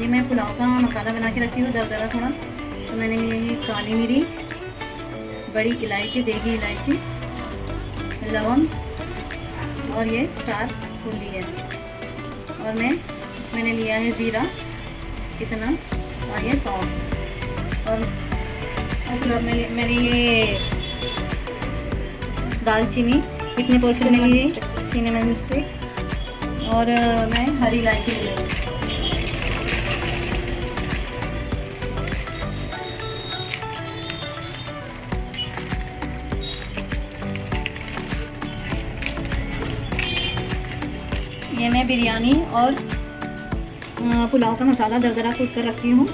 ये मैं पुलाव का मसाला बना के रखी हूँ दरदरा थोड़ा। तो मैंने लिए ये काली मिरी, बड़ी इलायची, देगी इलायची, लवंग और ये स्टार फूल ली है। और मैंने लिया है ज़ीरा इतना, और ये सौंफ। और मैंने ये दालचीनी इतने पोर्शन में ली, सिनेमन स्टिक, और मैं हरी इलायची ले लूँगी। ये मैं बिरयानी और पुलाव का मसाला दरदरा कूट कर रखी हूँ।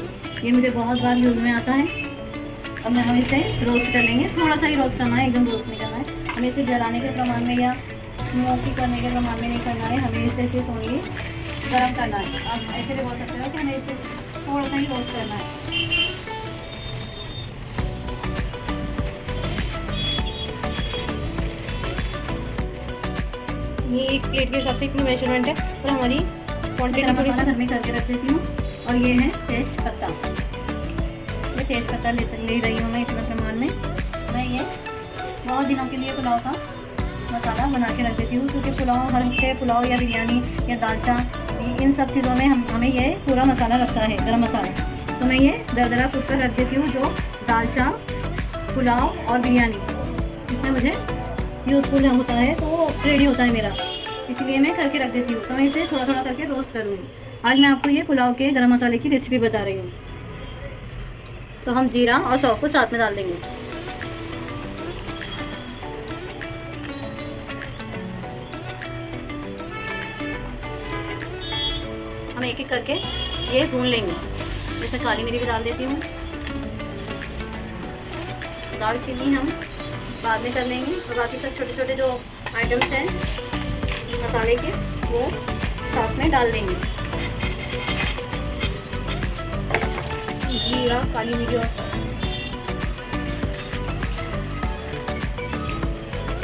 ये मुझे बहुत बार यूज़ में आता है। अब हम इसे रोस्ट कर लेंगे, थोड़ा सा ही रोस्ट करना है, एकदम रोस्ट नहीं करना है। हमें इसे जलाने के प्रमाण में या स्मोकी करने के प्रमाण में नहीं करना है, हमें इसे सिर्फ ओनली गर्म करना है। आप ऐसे भी बोल सकते हो कि हमें इसे थोड़ा सा ही रोस्ट करना है। ये एक प्लेट के हिसाब से इतनी मेजरमेंट है और हमारी क्वांटिटी मसाला घर में करके रख देती हूँ। और ये है तेज पत्ता, ये तेज पत्ता ले रही हूँ मैं इतना प्रमाण में। मैं ये बहुत दिनों के लिए पुलाव का मसाला बना के रख देती हूँ, क्योंकि पुलाव हर हफ्ते पुलाव या बिरयानी या दालचा इन सब चीज़ों में हमें ये पूरा मसाला लगता है, गरम मसाला। तो मैं ये दरदरा कूट कर रख देती हूँ, जो दालचा, पुलाव और बिरयानी इसमें मुझे यूज़फुल होता है, तो रेडी होता है मेरा, इसलिए मैं करके रख देती हूँ। तो मैं इसे थोड़ा थोड़ा करके रोस्ट करूँगी। आज मैं आपको ये पुलाव के गरम मसाले की रेसिपी बता रही हूँ। तो हम जीरा और सौंफ को साथ में डाल देंगे। हम एक एक करके ये भून लेंगे। जैसे काली मिर्च भी डाल देती हूँ, दालचीनी हम बाद में कर लेंगे, और बाकी सब छोटे छोटे जो आइटम्स हैं मसाले के वो साथ में डाल देंगे। जीरा, काली मिर्च और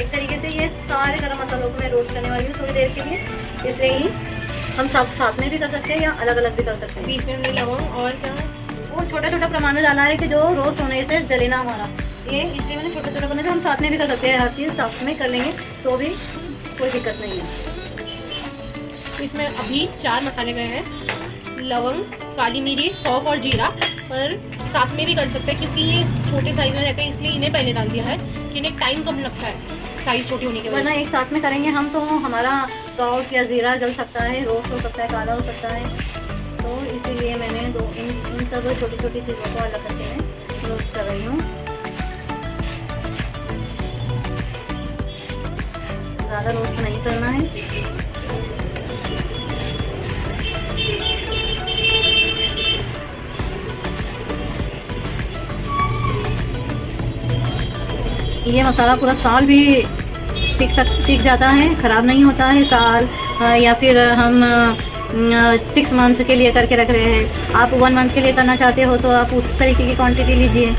एक तरीके से ये सारे गरम मसालों को मैं रोस्ट करने वाली हूँ थोड़ी देर के लिए, इसलिए ही हम सब साथ में भी कर सकते हैं या अलग अलग भी कर सकते हैं। बीच में हमने लवंग और क्या वो छोटा छोटा प्रमाण में डाला है कि जो रोस्ट होने से जले ना हमारा, ये इसलिए मैंने छोटे छोटे बनाए। हम साथ में भी कर सकते हैं, हर चीज़ साथ में कर लेंगे तो भी कोई दिक्कत नहीं है। इसमें अभी 4 मसाले गए हैं, लवंग, काली मिर्च, सौंफ और जीरा। पर साथ में भी कर सकते हैं, क्योंकि ये छोटे साइज में रहते हैं, इसलिए इन्हें पहले डाल दिया है कि इन्हें टाइम कम लगता है साइज छोटी होने के वजह वरना एक साथ में करेंगे हम तो हमारा सौंफ या ज़ीरा जल सकता है, रोस्ट हो सकता है, काला हो सकता है। तो इसीलिए मैंने इन सब छोटी छोटी चीज़ों को अलग करके मैं रोस्ट कर रही हूँ। ज़्यादा रोस्ट नहीं करना है। ये मसाला पूरा साल भी टिक जाता है, ख़राब नहीं होता है साल, या फिर हम 6 मंथ के लिए करके रख रहे हैं। आप 1 मंथ के लिए करना चाहते हो तो आप उस तरीके की क्वांटिटी लीजिए।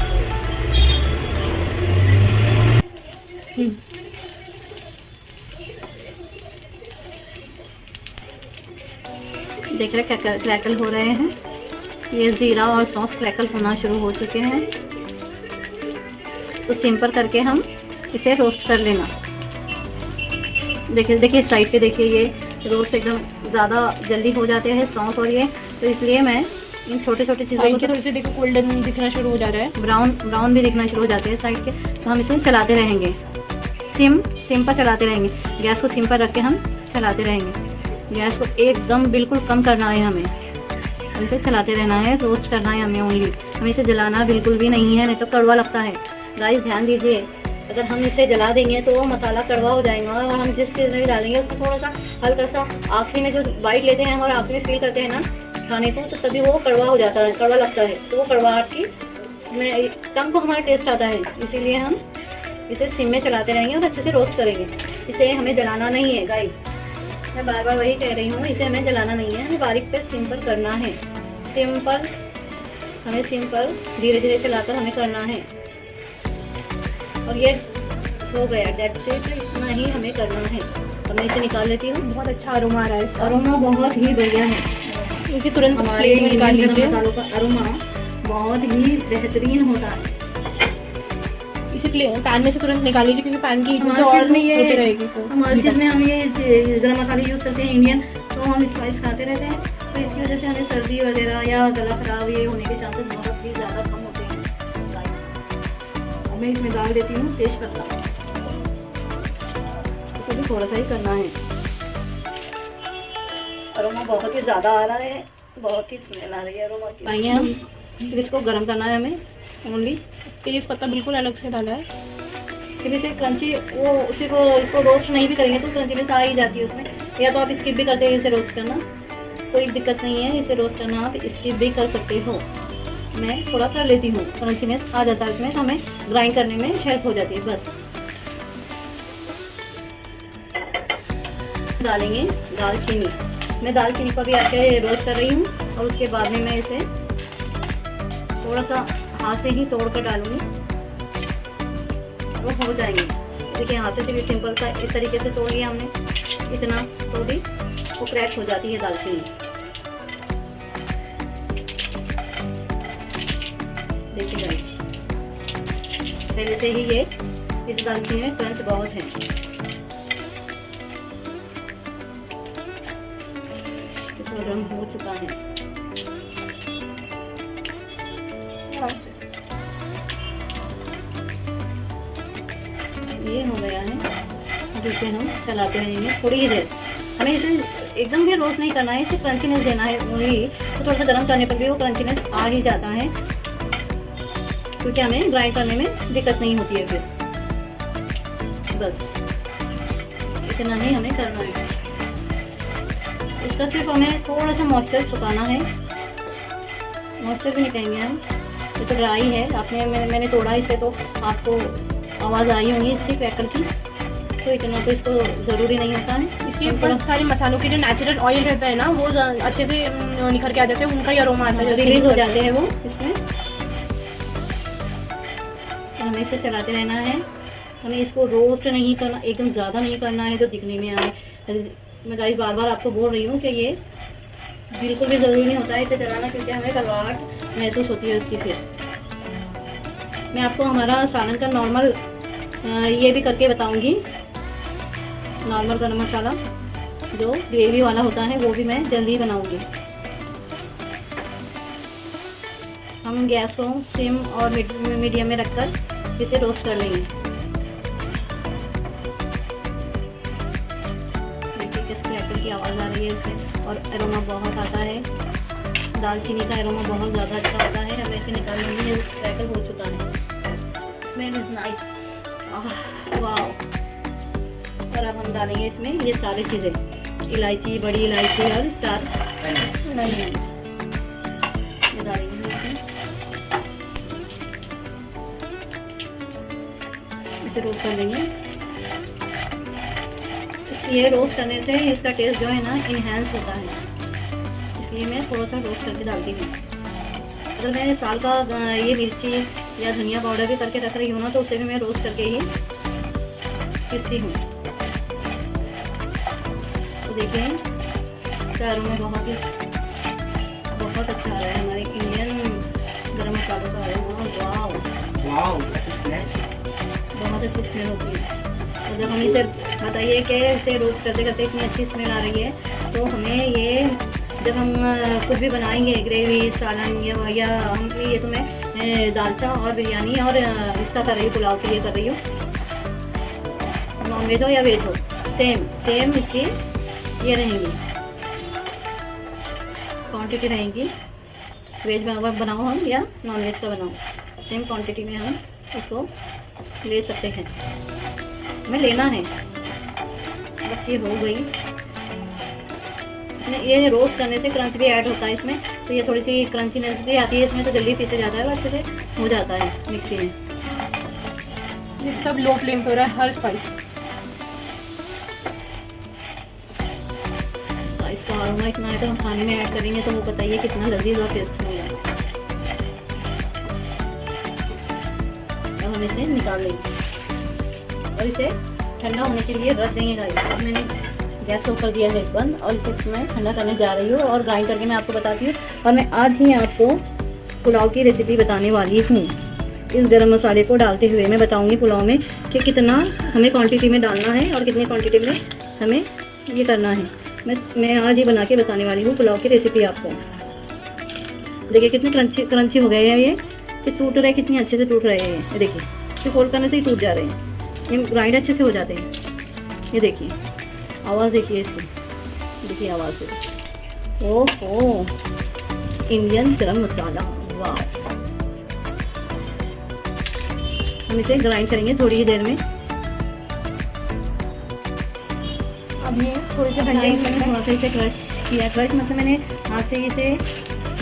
देख रहे क्रैकल हो रहे हैं, ये ज़ीरा और सौंफ क्रैकल होना शुरू हो चुके हैं। तो सिम पर करके हम इसे रोस्ट कर लेना। देखिए साइड पे देखिए, ये रोस्ट एकदम ज़्यादा जल्दी हो जाते हैं सौंफ और ये, तो इसलिए मैं इन छोटे छोटे चीज़ों को थोड़ी सी देखो गोल्डन दिखना शुरू हो जा रहा है, ब्राउन भी दिखना शुरू हो जाते हैं साइड के। तो हम इसे चलाते रहेंगे, सिम पर चलाते रहेंगे। गैस को सिम पर रख के हम चलाते रहेंगे। गैस को एकदम बिल्कुल कम करना है हमें, इसे चलाते रहना है, रोस्ट करना है हमें ओनली। हमें इसे जलाना बिल्कुल भी नहीं है, नहीं तो कड़वा लगता है। गाइस ध्यान दीजिए, अगर हम इसे जला देंगे तो मसाला कड़वा हो जाएगा, और हम जिस चीज़ में भी डालेंगे उसको थोड़ा सा हल्का सा आखिरी में जो बाइट लेते हैं और आखिरी में फील करते हैं ना खाने को, तो तभी वो कड़वा हो जाता है, कड़वा लगता है। तो वो कड़वाहट की इसमें टंग को हमारा टेस्ट आता है, इसीलिए हम इसे सिम में चलाते रहेंगे और अच्छे से रोस्ट करेंगे। इसे हमें जलाना नहीं है गाइस, मैं बार बार वही कह रही हूँ, इसे हमें जलाना नहीं है, हमें बारीक पे सिंपल करना है। सिंपल हमें सिंपल धीरे धीरे चलाकर हमें करना है। और ये हो गया, डेट्स इट, इतना ही हमें करना है। अब मैं इसे निकाल लेती हूँ। बहुत अच्छा अरोमा आ रहा है, अरोमा बहुत ही बढ़िया है। इसे तुरंत हमारे प्लेट में निकाल इंडियन लीजिए। गरम मसालों का अरोमा बहुत ही बेहतरीन होता है। इसे पैन में से तुरंत निकाल लीजिए क्योंकि पैन की हीट में से हमारे और चीज़ में ये होती रहेगी। तो हमारी चीज़ में हम ये गरम मसाले यूज़ करते हैं इंडियन, तो हम स्पाइस खाते रहते हैं, तो इसकी वजह से हमें सर्दी वगैरह या गला खराब ये होने के चांसेस बहुत ही ज़्यादा कम होते हैं। अब मैं इसमें डाल देती हूँ तेज पत्ता, इसे भी थोड़ा सा ही करना है। अरोमा बहुत ही ज़्यादा आ रहा है, बहुत ही स्मेल आ रही है अरोमा की। आइए हम फिर इसको गर्म करना है हमें ओनली। तेज पत्ता बिल्कुल अलग से डाला है। फिर इसे क्रंची वो उसी को इसको रोस्ट नहीं भी करेंगे तो क्रंचीनेस आ ही जाती है उसमें, या तो आप स्किप भी करते हैं इसे रोस्ट करना, कोई दिक्कत नहीं है, इसे रोस्ट करना आप स्किप भी कर सकते हो। मैं थोड़ा कर लेती हूँ, क्रंचीनेस आ जाता है इसमें तो हमें ग्राइंड करने में हेल्प हो जाती है। बस डालेंगे दालचीनी, मैं दालचीनी को भी आके रोस्ट कर रही हूँ और उसके बाद में मैं इसे थोड़ा सा हाथ से ही तोड़ कर डालूंगी, वो हो जाएंगे। देखिए हाथ से भी सिंपल सा इस तरीके से तोड़ लिया हमने, इतना तो भी वो क्रैक हो जाती है दालचीनी। देखिए गाइस, पहले से ही ये इस दालचीनी में क्रंच बहुत है। इसका रंग हो चुका है। ये हो गया है, अब इसे हम चलाते रहेंगे थोड़ी ही देर। हमें इसे एकदम भी रोस्ट नहीं करना है, इसे क्रंचीनेस देना है ओनली। तो थोड़ा सा गर्म करने पर भी वो क्रंचीनेस आ ही जाता है, क्योंकि हमें ग्राइंड करने में दिक्कत नहीं होती है। फिर बस इतना ही हमें करना है। इसका सिर्फ हमें थोड़ा सा मॉइस्चर सुखाना है, मॉइस्चर भी नहीं कहेंगे हम, ये तो ड्राई है। आपने मैंने तोड़ा इसे तो आपको आवाज़ आई होगी इसकी क्रैकल की, तो इतना तो इसको ज़रूरी नहीं होता है। इसके ऊपर सारे मसालों के जो नेचुरल ऑयल रहता है ना वो अच्छे से निखर के आ जाते हैं, उनका ही अरोमा आता है, रिलीज हो जाते हैं वो इसमें। हमें इसे चलाते रहना है, हमें इसको रोस्ट नहीं करना, एकदम ज़्यादा नहीं करना है जो दिखने में आए। मैं गाइस बार बार आपको बोल रही हूँ कि ये बिल्कुल भी ज़रूरी नहीं होता है इसे चलाना, क्योंकि हमें कड़वाहट महसूस होती है उसकी। फिर मैं आपको हमारा सालन का नॉर्मल ये भी करके बताऊंगी, नॉर्मल गरम मसाला जो ग्रेवी वाला होता है वो भी मैं जल्दी बनाऊंगी। हम गैस को सिम और मीडियम में रखकर इसे रोस्ट कर लेंगे। देखिए किस क्रैकल की आवाज़ आ रही है इससे, और एरोमा बहुत आता है। दालचीनी का एरोमा बहुत ज़्यादा अच्छा होता है। हमें इसे निकाल लेंगे, ये क्रैकल हो चुका है। स्मेल इज नाइस, वाह। और अब हम डालेंगे इसमें ये सारी चीज़ें, इलायची, बड़ी इलायची और स्टार नहीं ये डालेंगे इसमें। इसे रोस्ट कर लेंगे। ये रोस्ट करने से इसका टेस्ट जो है ना इनहेंस होता है, इसलिए मैं थोड़ा सा रोस्ट करके डालती हूँ। अगर मैं साल का ये मिर्ची या धनिया पाउडर भी करके रख रही हूँ ना, तो उसे भी मैं रोस्ट करके ही पीसती हूँ। तो देखिए इसका अरोमा बहुत अच्छा आ रहा है। हमारे इंडियन गरम मसालों का अरोमा वाव, बहुत अच्छी स्मेल होती है। और जब हम इसे बताइए कि इसे रोस्ट करते करते इतनी अच्छी स्मेल आ रही है, तो हमें ये जब हम कुछ भी बनाएंगे, ग्रेवी, सालन या हम ये तो मैं दालचा और बिरयानी और इसका कर रही हूँ, पुलाव के लिए कर रही हूँ, नॉन वेज हो या वेज हो, सेम इसकी ये रहेंगी क्वांटिटी रहेंगी। वेज बनाओ हम या नॉन वेज का बनाओ, सेम क्वांटिटी में हम इसको ले सकते हैं। हमें लेना है, बस ये हो गई। ये रोस्ट करने से क्रंच भी ऐड होता है इसमें, तो ये थोड़ी सी क्रंचीनेस भी आती है इसमें, तो जल्दी पीसे जाता है, अच्छे से हो जाता है मिक्सी में। ये सब लो फ्लेम पे हो रहा है, हर स्पाइस का अरोमा इतना है, तो हम खाने में ऐड करेंगे तो वो बताइए कितना लजीज और टेस्ट होगा। अब हम इसे निकाल लेंगे और इसे ठंडा होने के लिए रख देंगे गाइस। अब मैंने गैस ऑफ कर दिया है बंद और इसे मैं ठंडा करने जा रही हूँ और ग्राइंड करके मैं आपको बताती हूँ। और मैं आज ही आपको पुलाव की रेसिपी बताने वाली हूँ। इस गरम मसाले को डालते हुए मैं बताऊँगी पुलाव में कि कितना हमें क्वांटिटी में डालना है और कितनी क्वांटिटी में हमें ये करना है। मैं आज ही बना के बताने वाली हूँ पुलाव की रेसिपी आपको। देखिए कितने क्रंची हो गए हैं ये टूट रहे, कितनी अच्छे से टूट रहे हैं ये देखिए, इसे फोल्ड करने से ही टूट जा रहे हैं, ये ग्राइंड अच्छे से हो जाते हैं। ये देखिए आवाज़, देखिए इसकी, देखिए आवाज़ से। ओहो, इंडियन गरम मसाला, वाह। हम इसे ग्राइंड करेंगे थोड़ी ही देर में। अब ये थोड़े से ठंडे मैंने थोड़ा सा इसे क्रश किया। क्रश मतलब मैंने हाथ से इसे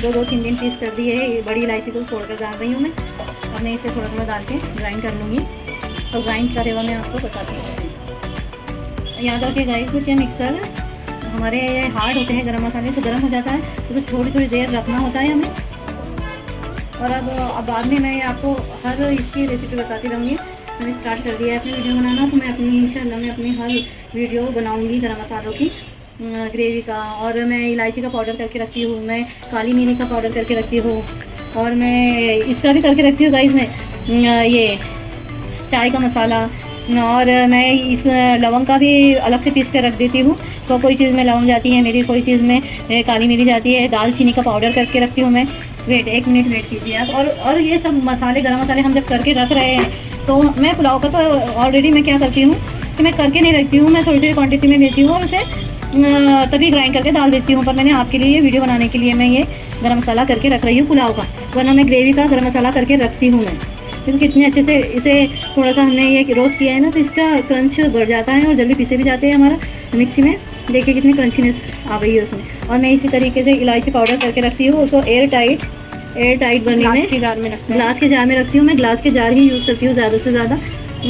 2-3 पीस कर दिए है। ये बड़ी इलायची को फोड़ कर डाल रही हूँ मैं। अब मैं इसे थोड़ा थोड़ा डाल के ग्राइंड कर लूँगी। तो ग्राइंड करे हुआ मैं आपको बताती हूँ। याद रखिए गाइस, कुछ ये मिक्सर हमारे ये हार्ड होते हैं गरम मसाले, तो गर्म हो जाता है, तो थोड़ी देर रखना होता है हमें। और अब बाद में मैं आपको हर इसकी रेसिपी बताती रहूँगी। मैंने स्टार्ट कर दिया है अपनी वीडियो बनाना, तो मैं अपनी इंशाल्लाह मैं अपनी हर वीडियो बनाऊँगी गरम मसालों की, ग्रेवी का। और मैं इलायची का पाउडर करके रखती हूँ, मैं काली मिर्च का पाउडर करके रखती हूँ, और मैं इसका भी करके रखती हूँ गाइस, मैं ये चाय का मसाला, और मैं इस लवंग का भी अलग से पीस कर रख देती हूँ। तो कोई चीज़ में लवंग जाती है मेरी, कोई चीज़ में काली मिर्च जाती है। दालचीनी का पाउडर करके रखती हूँ मैं। वेट, 1 मिनट वेट कीजिए आप। और ये सब मसाले, गरम मसाले हम जब करके रख रहे हैं, तो मैं पुलाव का तो ऑलरेडी मैं क्या करती हूँ कि मैं करके नहीं रखती हूँ, मैं थोड़ी क्वान्टिटी में लेती हूँ और उसे तभी ग्राइंड करके डाल देती हूँ। पर मैंने आपके लिए वीडियो बनाने के लिए मैं ये गरम मसाला करके रख रही हूँ पुलाव का, वरना मैं ग्रेवी का गरम मसाला करके रखती हूँ मैं। क्योंकि कितने अच्छे से इसे थोड़ा सा हमने ये रोस्ट किया है ना, तो इसका क्रंच बढ़ जाता है और जल्दी पीसे भी जाते हैं हमारा मिक्सी में। देखिए कितनी क्रंचीनेस आ गई है उसमें। और मैं इसी तरीके से इलायची पाउडर करके रखती हूँ, उसको एयर टाइट बर्नी में, ग्लास के जार में रखती हूँ मैं। ग्लास के जार ही यूज़ करती हूँ ज़्यादा से ज़्यादा।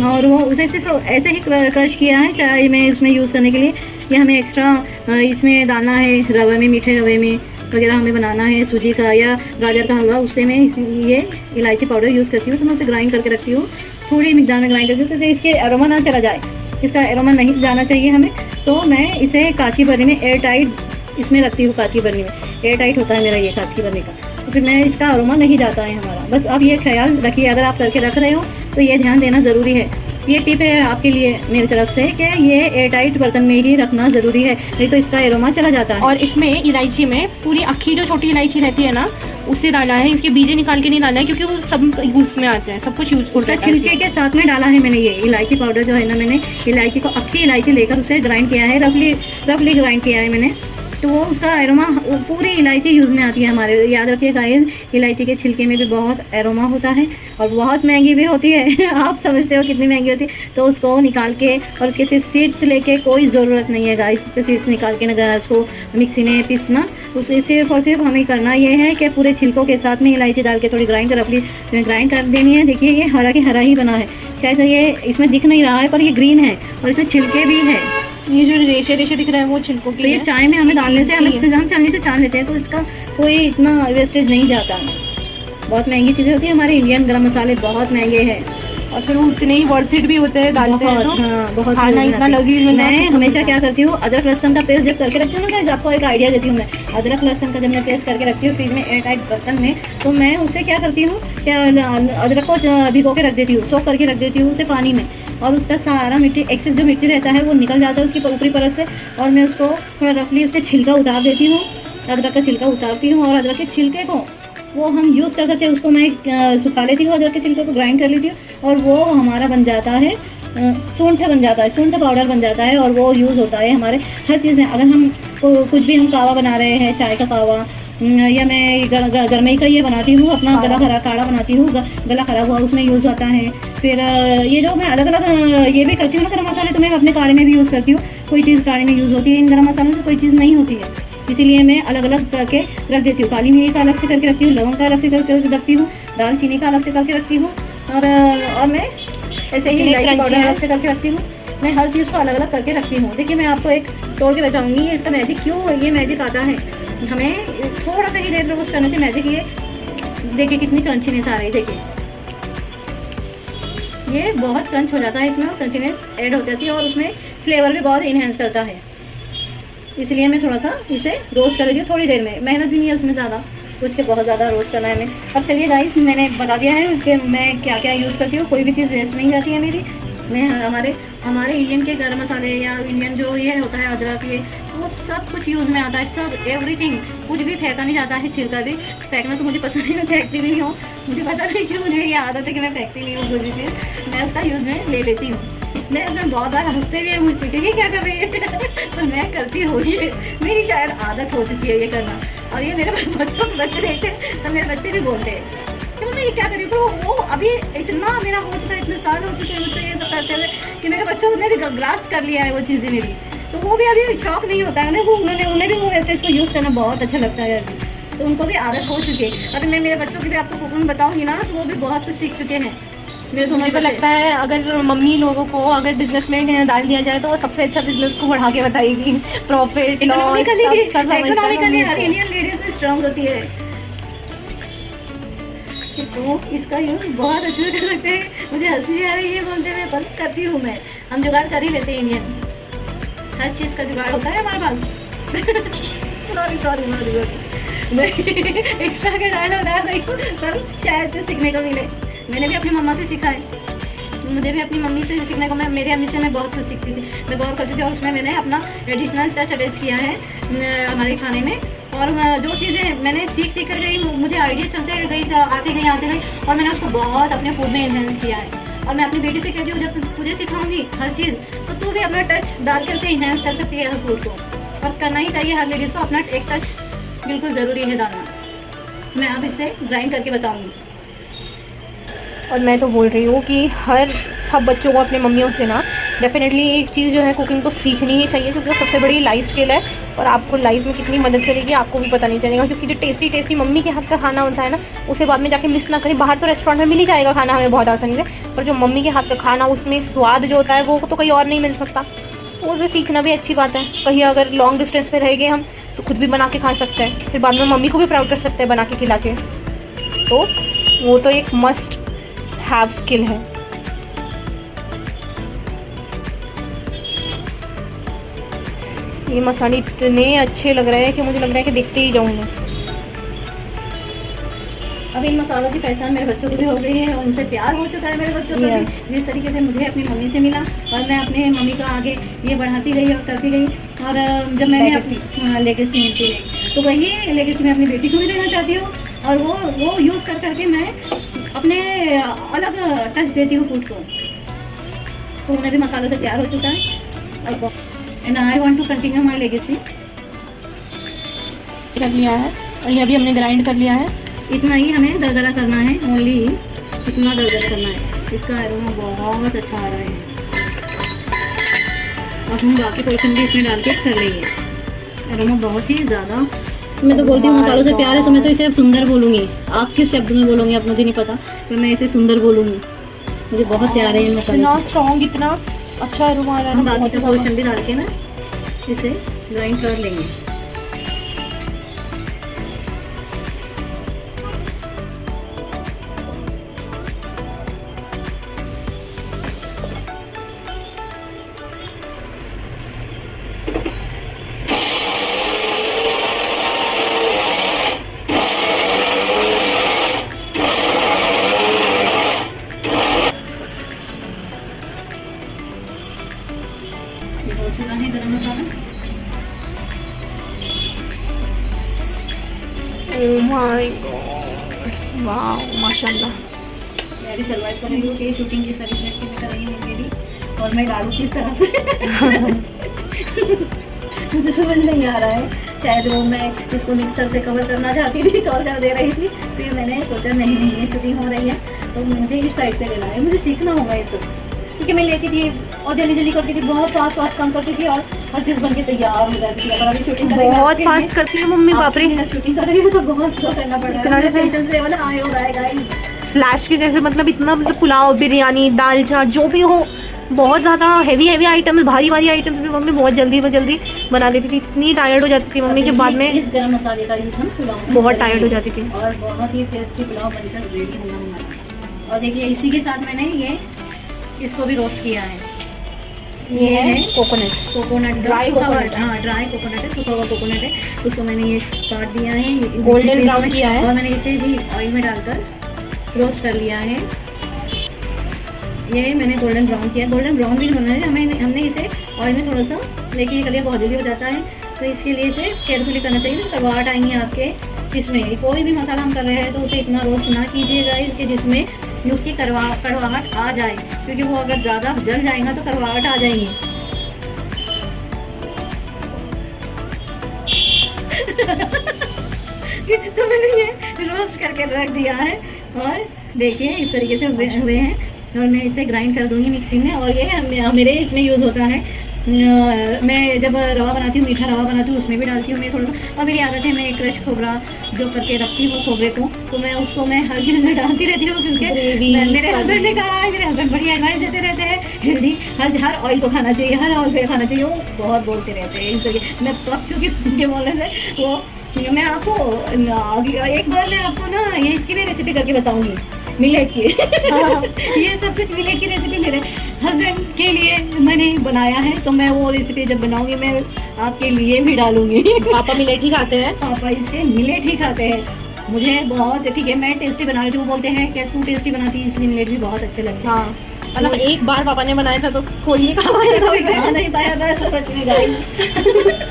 और वो उसे सिर्फ ऐसे ही क्रश किया है चाय में इसमें यूज़ करने के लिए। ये हमें एक्स्ट्रा इसमें डालना है रवे में, मीठे रवे में वगैरह हमें बनाना है, सूजी का या गाजर का हलवा, उससे मैं ये इलायची पाउडर यूज़ करती हूँ। तो मैं उसे ग्राइंड करके रखती हूँ, थोड़ी मिकदार में ग्राइंड करती हूँ, तो इसके अरोमा ना चला जाए, इसका अरोमा नहीं जाना चाहिए हमें। तो मैं इसे कांची बर्नी में एयर टाइट इसमें रखती हूँ। कांची बर्नी में एयर टाइट होता है मेरा ये कांची बर्नी का, तो फिर मैं इसका अरोमा नहीं जाता है हमारा। बस अब ये ख्याल रखिए, अगर आप करके रख रहे हो तो ये ध्यान देना ज़रूरी है। ये टिप है आपके लिए मेरी तरफ से कि ये एयर टाइट बर्तन में ही रखना ज़रूरी है, नहीं तो इसका एरोमा चला जाता है। और इसमें इलायची में पूरी अक्खी जो छोटी इलायची रहती है ना, उससे डाला है, इसके बीजे निकाल के नहीं डालना है, क्योंकि वो सब यूज़ में आते हैं, सब कुछ यूज़फुल है। छिलके के साथ में डाला है मैंने ये इलायची पाउडर जो है ना, मैंने इलायची को अक्खी इलायची लेकर उसे ग्राइंड किया है, रफली ग्राइंड किया है मैंने। तो वो उसका एरोमा, पूरी इलायची यूज़ में आती है हमारे। याद रखिए गाइस, इलायची के छिलके में भी बहुत एरोमा होता है और बहुत महंगी भी होती है। आप समझते हो कितनी महंगी होती है। तो उसको निकाल के और उसके सिर्फ सीड्स लेके कोई ज़रूरत नहीं है गाइस, उसके सीड्स निकाल के ना उसको मिक्सी में पीसना। उसे सिर्फ और सिर्फ हमें करना ये है कि पूरे छिलकों के साथ में इलायची डाल के थोड़ी रफली ग्राइंड कर देनी है। देखिए ये हरा के हरा ही बना है, शायद ये इसमें दिख नहीं रहा है पर ये ग्रीन है और इसमें छिलके भी हैं। ये जो रेशे दिख रहे हैं वो छिलकों के। तो ये चाय में हमें डालने से हम छाननी से छान लेते हैं, तो इसका कोई इतना वेस्टेज नहीं जाता। बहुत महंगी चीज़ें होती है, हमारे इंडियन गरम मसाले बहुत महंगे हैं और फिर उतने ही वर्थ इट भी होते हैं, डालते हैं तो हाँ, बहुत खाना इतना लजीज मिलता है। मैं हमेशा क्या करती हूँ, अदरक लहसुन का पेस्ट जब करके रखती हूँ ना, आपको एक आइडिया देती हूँ मैं। अदरक लहसुन का जब मैं पेस्ट करके रखती हूँ फ्रिज में एयर टाइट बर्तन में, तो मैं उसे क्या करती हूँ, अदरक को भिगो के रख देती हूँ, सोख करके रख देती हूँ उसे पानी में, और उसका सारा मिट्टी, एक्सेस जो मिट्टी रहता है वो निकल जाता है उसकी ऊपरी परत से। और मैं उसको थोड़ा रफली उसके छिलका उतार देती हूँ, अदरक का छिलका उतारती हूँ, और अदरक के छिलके को वो हम यूज़ कर सकते हैं, उसको मैं सुखा लेती हूँ, अदरक के छिलके को ग्राइंड कर लेती हूँ, और वो हमारा बन जाता है सूंठ बन जाता है, सूंठ पाउडर बन जाता है, और वो यूज़ होता है हमारे हर चीज़ में। अगर हम कुछ भी हम कावा बना रहे हैं, चाय का कावा, या मैं गरमई का ये बनाती हूँ, अपना गला खरा काढ़ा बनाती हूँ, गला खराब हुआ उसमें यूज़ होता है। फिर ये जो मैं अलग अलग ये भी करती हूँ ना गरम मसाले, तो मैं अपने काढ़े में भी यूज़ करती हूँ। कोई चीज़ काढ़े में यूज़ होती है, इन गरम मसालों से कोई चीज़ नहीं होती है, इसीलिए मैं अलग अलग करके रख देती हूँ। काली मिर्च का अलग से करके रखती हूँ, लवंग का अलग से करके रखती हूँ, दालचीनी का अलग से करके रखती हूँ, और मैं ऐसे ही इलायची पाउडर अलग से करके रखती हूँ। मैं हर चीज़ को अलग अलग करके रखती हूँ। देखिए मैं आपको एक तोड़ के बताऊँगी इसका मैजिक, क्यों ये मैजिक आता है। हमें थोड़ा सा ही देर रोस्ट करने से मैजिक ये देखिए कितनी क्रंचीनेस आ रही है। देखिए ये बहुत क्रंच हो जाता है, इसमें क्रंचीनेस ऐड हो जाती है और उसमें फ्लेवर भी बहुत इन्हेंस करता है। इसलिए मैं थोड़ा सा इसे रोस्ट कर रही हूँ थोड़ी देर में, मेहनत भी नहीं है उसमें ज़्यादा, कुछ के बहुत ज़्यादा रोस्ट करना है हमें। अब चलिए गाइस, मैंने बता दिया है कि मैं क्या क्या यूज़ करती हूँ, कोई भी चीज़ वेस्ट नहीं जाती है मेरी। मैं हमारे इंडियन के गरम मसाले या इंडियन जो ये होता है अदरक, ये वो सब कुछ यूज़ में आता है, सब एवरीथिंग, कुछ भी फेंका नहीं जाता है, छिलका भी फेंकना तो मुझे पसंद नहीं, मैं फेंकती भी नहीं हूँ, मुझे पता नहीं कि मुझे ये आदत है कि मैं फेंकती नहीं हूँ कुछ भी चीज़, मैं उसका यूज़ में ले लेती हूँ। मैं अपने बहुत बार हंसते भी है मुझ पर ये क्या कर रही है पर मैं करती हूँ, ये मेरी शायद आदत हो चुकी है ये करना। और ये मेरे बच्चे देखते हैं तो मेरे बच्चे भी बोलते हैं कि मम्मी ये क्या करी, तो वो अभी इतना मेरा हो चुका है, इतने साल हो चुके हैं मुझको ये सब करते हुए कि मेरे बच्चों ने भी ग्रास्प कर लिया है वो चीज़ें मेरी, तो वो भी अभी शौक नहीं होता है उन्हें भी वो ऐसे इसको यूज़ करना बहुत अच्छा लगता है अभी, तो उनको भी आदत हो चुकी है। अभी मैं मेरे बच्चों की भी आपको कुकिंग बताऊँगी ना तो वो भी बहुत कुछ सीख चुके हैं मेरे दोनों। मुझे तो लगता है अगर मम्मी लोगों को अगर बिजनेस में डाल दिया जाए तो वो सबसे अच्छा बिजनेस को बढ़ा के बताएगी, प्रॉफिट लॉस इकोनॉमिकली हर इंडियन लेडीज स्ट्रांग होती है, तो इसका यूज़ बहुत अच्छे से कर सकते हैं। मुझे हंसी आ रही है बोलते हुए, पर करती हूँ मैं, हम जुगाड़ कर ही लेते हैं इंडियन, हर चीज़ का जुगाड़ होता है हमारे पास। सॉरी मैं एक्स्ट्रा के डायलॉग डाल रही हूँ पर शायद से सीखने को मिले, मैंने भी अपनी मम्मा से सीखा है, मुझे भी अपनी मम्मी से सीखने को, मैं मेरे अम्मी से मैं बहुत कुछ सीखती थी, मैं गौर करती थी और उसमें मैंने अपना एडिशनल टच अटैच किया है हमारे खाने में। और जो चीज़ें मैंने सीख कर गई, मुझे आइडिया चलते गई आते गई और मैंने उसको बहुत अपने फूड में इन्हेंस किया है। और मैं अपनी बेटी से कहती हूँ जब तुझे सिखाऊंगी हर चीज़ तो तू भी अपना टच डाल कर से इन्हेंस कर सकती है हर फूड को, और करना ही चाहिए हर लेडीज़ को, अपना एक टच बिल्कुल ज़रूरी है डालना। मैं अब इसे ग्राइंड करके बताऊँगी। और मैं तो बोल रही हूँ कि सब बच्चों को अपने मम्मियों से ना डेफिनेटली एक चीज़ जो है कुकिंग तो सीखनी ही चाहिए, क्योंकि वो सबसे बड़ी लाइफ स्किल है और आपको लाइफ में कितनी मदद करेगी आपको भी पता नहीं चलेगा। क्योंकि जो टेस्टी मम्मी के हाथ का खाना होता है ना, उसे बाद में जाके मिस ना करें। बाहर तो रेस्टोरेंट में मिल ही जाएगा खाना हमें बहुत आसानी से, पर जो मम्मी के हाथ का खाना उसमें स्वाद जो होता है वो तो कहीं और नहीं मिल सकता, तो उसे सीखना भी अच्छी बात है। कहीं अगर लॉन्ग डिस्टेंस पर रह गए हम तो खुद भी बना के खा सकते हैं, फिर बाद में मम्मी को भी प्राउड कर सकते हैं बना के खिला के, तो वो तो एक मस्ट हैव स्किल है। ये मसाले इतने अच्छे लग रहे हैं कि मुझे लग रहा है कि देखते ही जाऊँ मैं। अब इन मसालों की पहचान मेरे बच्चों को भी हो गई है, उनसे प्यार हो चुका है मेरे बच्चों को भी, जिस तरीके से मुझे अपनी मम्मी से मिला और मैं अपने मम्मी का आगे ये बढ़ाती गई और करती गई। और जब मैंने अपनी लेगेसी मिलती गई तो वही लेगेसी मैं अपनी बेटी को भी देना चाहती हूँ, और वो यूज़ करके मैं अपने अलग टच देती हूँ फूड को, तो उन्हें भी मसालों से प्यार हो चुका है। और and I want to continue my legacy. कर लिया है और ये अभी हमने ग्राइंड कर लिया है। इतना ही हमें दरदरा करना है, ओनली इतना दरदरा करना है, इसका एरोमा बहुत अच्छा आ रहा है। अब हम बाकी पोर्शन भी इसमें डाल के कर लेंगे। एरोमा बहुत ही ज़्यादा, मैं तो बोलती हूँ मसालों से प्यार है तो मैं तो इसे अब सुंदर बोलूँगी। आप किस शब्द में बोलूँगी आप मुझे नहीं पता, पर मैं इसे सुंदर बोलूँगी, मुझे बहुत प्यार है ये मसाले। इतना स्ट्रॉन्ग, इतना अच्छा एरोमा आ रहा है। हम बाकी का पोर्शन भी डाल के ना इसे ग्राइंड कर लेंगे। गरम मसाला ओह माय गॉड, वाओ माशाल्लाह। मैं भी सर्वाइव कर रही हूँ कि शूटिंग किस तरीके से कर रही हूँ मेरी, और मैं डालूँ किस तरफ से मुझे समझ नहीं आ रहा है। शायद वो मैं इसको मिक्सर से कवर करना चाहती थी और कर दे रही थी, फिर मैंने सोचा नहीं ये शूटिंग हो रही है तो मुझे इस साइड से लेना है, मुझे सीखना होगा ये सब, क्योंकि मैं लेती थी और जल्दी करती थी, बहुत फास्ट काम करती थी और हर चीज़ बन के तैयार हो जाती थी। अगर अभी शूटिंग बहुत फास्ट करती है मम्मी, बाप रे। शूटिंग कर रही है तो बहुत स्लो करना पड़ रहा है, पेशेंस लेवल हाई हो रहा है गाइस। फ्लैश के जैसे, मतलब इतना, मतलब पुलाव, बिरयानी, दाल चाट जो भी हो, बहुत ज़्यादा हैवी आइटम्स, भारी आइटम्स भी मम्मी बहुत जल्दी बना देती थी। इतनी टायर्ड हो जाती थी मम्मी के बाद में, इस गरम मसाले का यूज़ हम पुलाव में बहुत टायर्ड हो जाती थी और बहुत ही टेस्टी पुलाव बनकर रेडी होगा हमारा। और देखिए इसी के साथ मैंने इसको भी रोस्ट किया है, ये है कोकोनट। Coconut Dry coconut। हाँ ड्राई कोकोनट है, सूखा हुआ कोकोनट है। उसको मैंने ये काट दिया है, ये Golden पीस brown में, किया है। और मैंने इसे भी ऑयल में डालकर रोस्ट कर लिया है। ये मैंने गोल्डन ब्राउन किया। गोल्डन ब्राउन भी नहीं बनना है, हमने इसे ऑयल में थोड़ा सा, लेकिन ये कलिया बहुत जल्दी हो जाता है, तो इसके लिए इसे केयरफुली करना चाहिए। तो करवाहट आएंगी आपके इसमें। कोई भी मसाला हम कर रहे हैं तो उसे इतना रोस्ट ना कीजिएगा इसके जिसमें उसकी कड़वाहट आ जाए, क्योंकि वो अगर ज़्यादा जल जाएगा तो कड़वाहट आ जाएंगी। तो मैंने ये रोस्ट करके रख दिया है, और देखिए इस तरीके से हुए हैं, और मैं इसे ग्राइंड कर दूंगी मिक्सी में। और ये मेरे इसमें यूज़ होता है, मैं जब रवा बनाती हूँ, मीठा रवा बनाती हूँ, उसमें भी डालती हूँ मैं थोड़ा सा। और मेरी आदत है, मैं क्रश खोबरा जो करके रखती हूँ खोबरे को, तो मैं उसको मैं हर चीज़ में डालती रहती हूँ, क्योंकि मेरे हस्बैंड ने कहा है, मेरे हस्बैंड बड़ी एडवाइस देते रहते हैं, हेल्दी हर ऑयल को खाना चाहिए, हर ऑयल पे खाना चाहिए, वो बहुत बोलते रहते हैं इस तरीके। मैं पक चुकी उनके बोलने से। वो मैं आपको एक बार मैं आपको ना ये इसकी भी रेसिपी करके बताऊंगी, मिलेट की। ये सब कुछ मिलेट की रेसिपी मेरे हस्बैंड के लिए मैंने बनाया है, तो मैं वो रेसिपी जब बनाऊंगी मैं आपके लिए भी डालूंगी। पापा मिलेट ही खाते हैं। पापा इससे मिलेट ही खाते हैं। मुझे बहुत ठीक है, मैं टेस्टी बना लेती हूँ। वो बोलते हैं कि तू टेस्टी बनाती है, इसलिए मिलेट भी बहुत अच्छे लगते हैं। हाँ, मतलब एक बार पापा ने बनाया था तो कोई नहीं खा पाया था। कोई खा नहीं पाया था, सच में गाइस।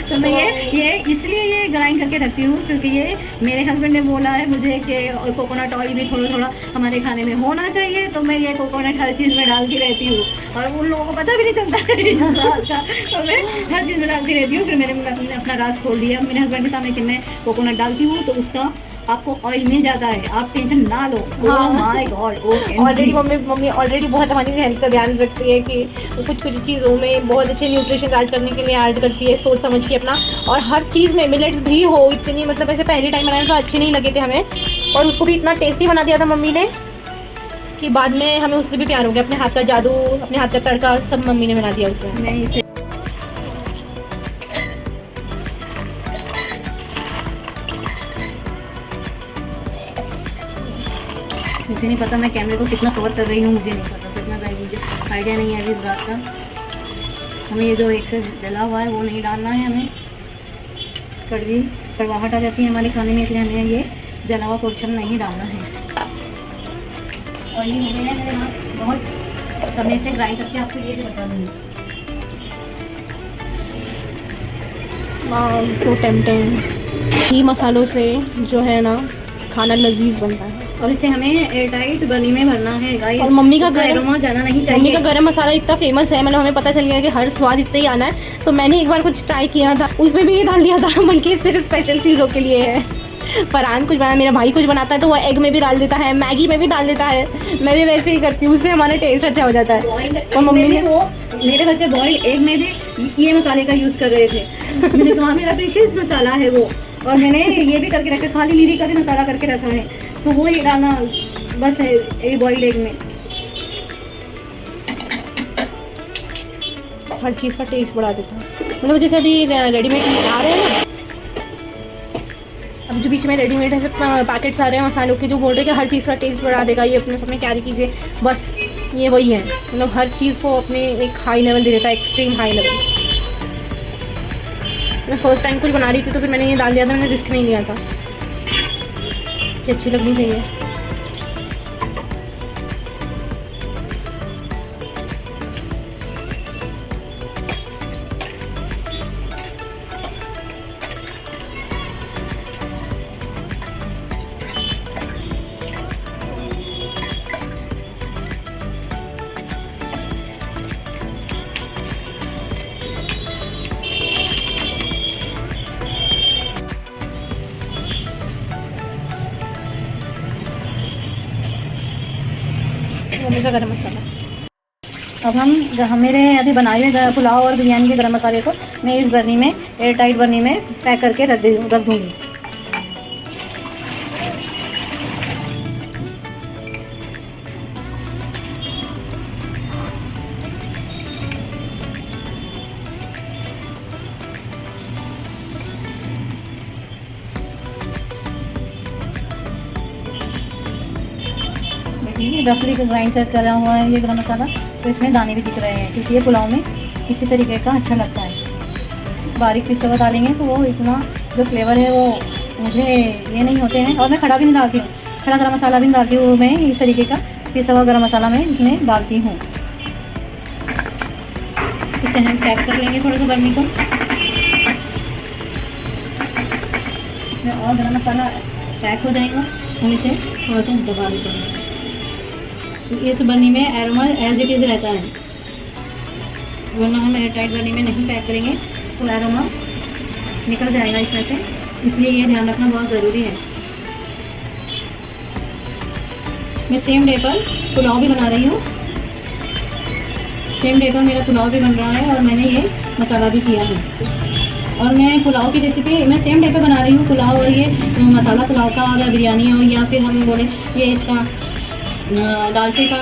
तो मैं ये इसलिए ये ग्राइंड करके रखती हूँ, क्योंकि ये मेरे हस्बैंड ने बोला है मुझे कि कोकोनट ऑयल भी थोड़ा थोड़ा हमारे खाने में होना चाहिए, तो मैं ये कोकोनट हर चीज़ में डालती रहती हूँ, और उन लोगों को पता भी नहीं चलता है इस बात का, तो मैं हर चीज़ में डालती रहती हूँ। फिर मैंने अपना राज खोल दिया मेरे हस्बैंड के सामने कि मैं कोकोनट डालती हूँ तो उसका आपको ऑयल मिल जाता है, आप टेंशन ना लो। हाँ। My God, already mummy already बहुत हमारी हेल्थ का ध्यान रखती है कि कुछ चीज़ों में बहुत अच्छे न्यूट्रिशन ऐड करने के लिए ऐड करती है, सोच समझ के अपना। और हर चीज़ में मिलेट्स भी हो इतनी, मतलब ऐसे पहले टाइम बनाए तो अच्छे नहीं लगे थे हमें, और उसको भी इतना टेस्टी बना दिया था मम्मी ने कि बाद में हमें उससे भी प्यार हो गया। अपने हाथ का जादू, अपने हाथ का तड़का सब मम्मी ने बना दिया उसमें। मैं इसे मुझे नहीं पता मैं कैमरे को कितना कवर कर रही हूँ, मुझे नहीं पता, सच में गाइस मुझे आइडिया नहीं है अभी इस बात का। हमें ये जो एक से जला हुआ है वो नहीं डालना है, हमें कड़वाहट आ जाती है हमारे खाने में, इसलिए हमें ये जला हुआ पोर्शन नहीं डालना है। और ये हो गया मेरे हाथ बहुत, तब मैं इसे ग्राइंड करके आपको ये भी बता दूँगी। सो टेम्पटिंग। घी मसालों से जो है ना खाना लजीज बनता है। और इसे हमें एयरटाइट बर्नी में भरना है गाइस। और मम्मी का उसका गरम एरोमा जाना नहीं चाहिए। मम्मी का गरम मसाला इतना फेमस है, मतलब हमें पता चल गया कि हर स्वाद इससे ही आना है। तो मैंने एक बार कुछ ट्राई किया था, उसमें भी ये डाल दिया था, बल्कि सिर्फ स्पेशल चीज़ों के लिए है। फरहान कुछ बना, मेरा भाई कुछ बनाता है तो वो एग में भी डाल देता है, मैगी में भी डाल देता है, मैं भी वैसे ही करती हूँ, उससे हमारा टेस्ट अच्छा हो जाता है। और मम्मी ने वो मेरे बच्चे बॉइल्ड एग में भी ये मसाले का यूज़ कर रहे थे। मैंने कहा मेरा प्रीशियस मसाला है वो, और मैंने ये भी करके रखा, खाली नीरी का भी मसाला करके रखा है, तो वो ये डालना बस है एक बॉइल्ड एग में। हर चीज़ का टेस्ट बढ़ा देता है। मतलब जैसे अभी रेडीमेड आ रहे हैं ना, अब जो बीच में रेडीमेड ऐसे पैकेट्स आ रहे हैं मसालों के, जो बोल रहे हैं कि हर चीज़ का टेस्ट बढ़ा देगा, ये अपने साथ में कैरी कीजिए, बस ये वही है। मतलब हर चीज़ को अपने एक हाई लेवल दे देता है, एक्सट्रीम हाई लेवल। मैं फर्स्ट टाइम कुछ बना रही थी तो फिर मैंने ये डाल दिया था, मैंने रिस्क नहीं लिया था कि अच्छी लगनी चाहिए। मम्मी का गरम मसाला। अब हम मेरे अभी बनाए हुए पुलाव और बिरयानी के गरम मसाले को मैं इस बर्नी में, एयर टाइट बर्नी में पैक करके रख दूँगी। कि रफली ग्राइंड कर करा हुआ है ये गरम मसाला, तो इसमें दाने भी दिख रहे हैं, क्योंकि ये पुलाव में इसी तरीके का अच्छा लगता है। बारीक पीसा हुआ डालेंगे तो वो इतना जो फ्लेवर है वो मुझे ये नहीं होते हैं। और मैं खड़ा भी नहीं डालती हूँ, खड़ा गरम मसाला भी नहीं डालती हूँ, मैं इस तरीके का पिसा हुआ गरम मसाला मैं इसमें डालती हूँ। इसे हम पैक कर लेंगे थोड़ा सा बर्नी को। इसमें और गरम मसाला पैक हो जाएगा, हम इसे थोड़ा सा दबा देते हैं। तो इस बर्नी में एरोमा एज इट इज़ रहता है, वरना हम एयर टाइट बर्नी में नहीं पैक करेंगे तो एरोमा निकल जाएगा इसमें से, इसलिए ये ध्यान रखना बहुत ज़रूरी है। मैं सेम डे पर पुलाव भी बना रही हूँ, सेम डे पर मेरा पुलाव भी बन रहा है और मैंने ये मसाला भी किया है। और मैं पुलाव की रेसिपी मैं सेम डे पे बना रही हूँ, पुलाव और ये मसाला पुलाव का और बिरयानी और या फिर हम बोले ये इसका दालचे का,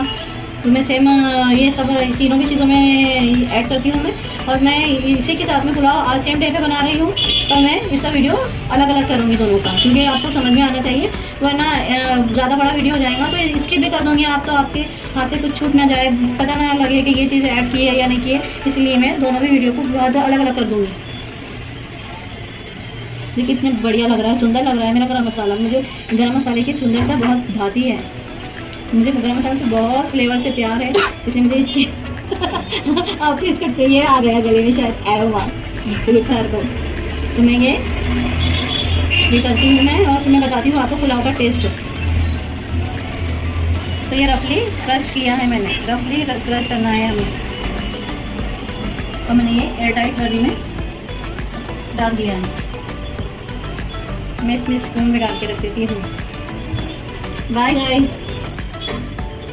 तो मैं सेम ये सब तीनों की चीज़ों में ऐड करती हूँ मैं। और मैं इसी के साथ में पुलाव आज सेम डे पे बना रही हूँ, तो मैं इसका वीडियो अलग अलग करूँगी दोनों का, क्योंकि आपको समझ में आना चाहिए, वरना ज़्यादा बड़ा वीडियो हो जाएगा तो स्किप भी कर दूँगी आप, तो आपके हाथ से कुछ छूट ना जाए, पता ना लगे कि ये चीज़ ऐड की है या नहीं की है, इसलिए मैं दोनों भी वीडियो को बहुत अलग अलग कर दूँगी। देखिए कितने बढ़िया लग रहा है, सुंदर लग रहा है मेरा गरम मसाला। मुझे गरम मसाले की सुंदरता बहुत भाती है, मुझे गरम मसाले से बहुत फ्लेवर से प्यार है, इसलिए मुझे इसकी आपको इसका ये आ गया गले में शायद एरोमा रुखसार को, तो मैं ये करती हूँ मैं, और फिर मैं बताती हूँ आपको पुलाव का टेस्ट। तो ये रफली क्रश किया है मैंने, रफली क्रश करना है हमें, और मैंने ये एयर टाइट बर्नी में डाल दिया है। मैं इसमें स्पून में डाल के रख देती हूँ। Bye guys.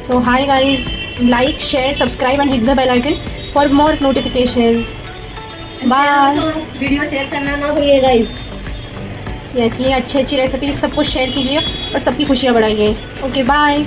So hi guys, like, share, subscribe and hit the bell icon for more notifications. Bye. Video share करना ना भूलिए गाइस। Yes, ये अच्छी अच्छी रेसिपी सबको शेयर कीजिए और सबकी खुशियाँ बढ़ाइए। Okay bye.